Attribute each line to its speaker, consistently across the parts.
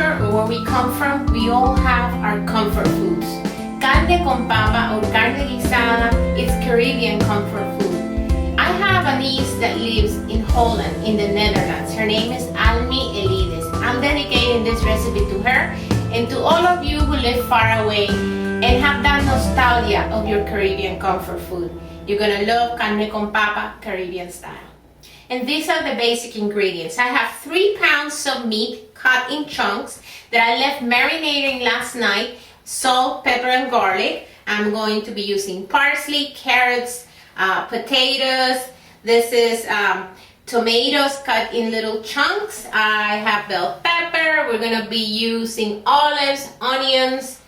Speaker 1: culture or where we come from, we all have our comfort foods. Carne con papa or carne guisada is Caribbean comfort food. I have a niece that lives in Holland, in the Netherlands. Her name is Almi Elides. I'm dedicating this recipe to her and to all of you who live far away and have that nostalgia of your Caribbean comfort food. You're gonna love carne con papa, Caribbean style. And these are the basic ingredients. I have 3 pounds of meat cut in chunks that I left marinating last night. Salt, pepper, and garlic. I'm going to be using parsley, carrots, potatoes. This is tomatoes cut in little chunks. I have bell pepper. We're gonna be using olives, onions.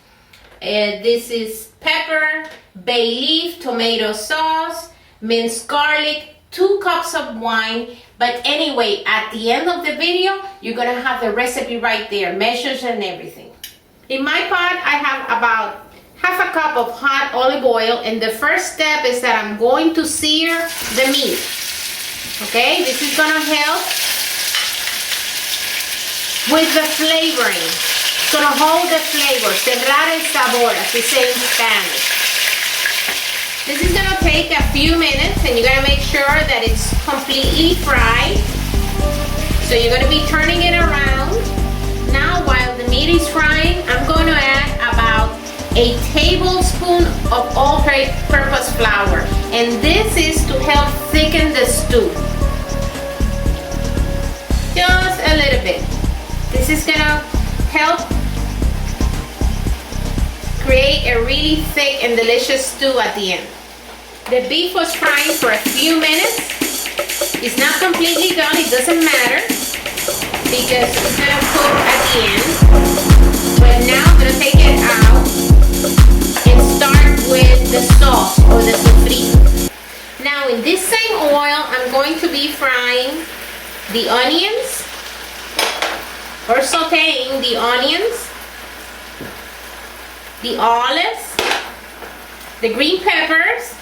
Speaker 1: This is pepper, bay leaf, tomato sauce, minced garlic, 2 cups of wine. But anyway, at the end of the video, you're gonna have the recipe right there, measures and everything. In my pot, I have about half a cup of hot olive oil, and the first step is that I'm going to sear the meat. Okay, this is gonna help with the flavoring. It's gonna hold the flavor, cerrar el sabor, as we say in Spanish. This is gonna take a few minutes, and you're gonna make sure that it's completely fried. So you're gonna be turning it around. Now, while the meat is frying, I'm going to add about a tablespoon of all-purpose flour, and this is to help thicken the stew. Just a little bit. This is gonna help create a really thick and delicious stew at the end. The beef was frying for a few minutes. It's not completely done, it doesn't matter, because it's gonna cook at the end. But now I'm gonna take it out and start with the sauce or the sofrito. Now in this same oil, I'm going to be frying the onions, or sauteing the onions, the olives, the green peppers.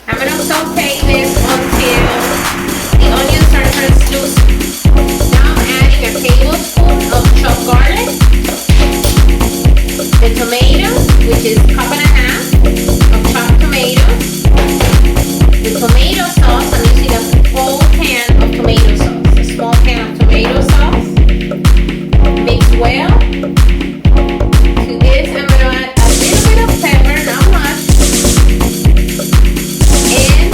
Speaker 1: I'm gonna saute this until the onions are translucent. Now I'm adding a tablespoon of chopped garlic, the tomatoes, which is a cup and a half of chopped tomatoes, the tomato sauce. I'm using a whole can of tomato sauce, a small can of tomato sauce. Mix well. To this, I'm going to add a little bit of pepper, not much, and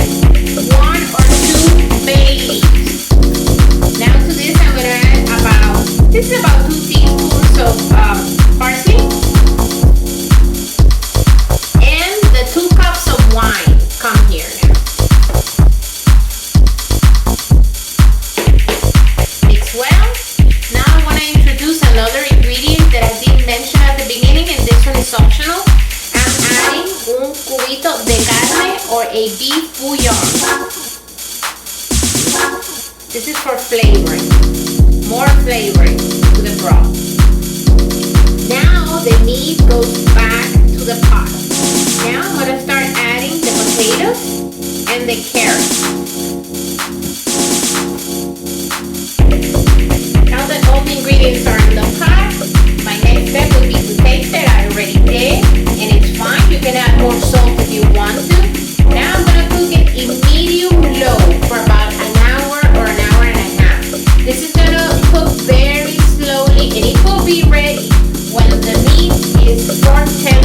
Speaker 1: 1 or 2 bay leaves. Now to this, I'm going to add this is about 2 teaspoons of parsley, and the 2 cups of wine come here now. Mix well. Now I want to introduce another ingredient that I didn't mention at the beginning, and this one is optional. I'm adding un cubito de carne or a beef bouillon. This is for flavoring, more flavoring to the broth. Now the meat goes back to the pot. Now I'm going to start adding the potatoes and the carrots. Now that all the ingredients are in the pot, my next step would be to taste it. I already did, and it's fine. You can add more salt if you want to. Now I'm going to cook it in medium low for about an hour or an hour and a half. This is going to cook very slowly, and it will be ready when the meat is 4 10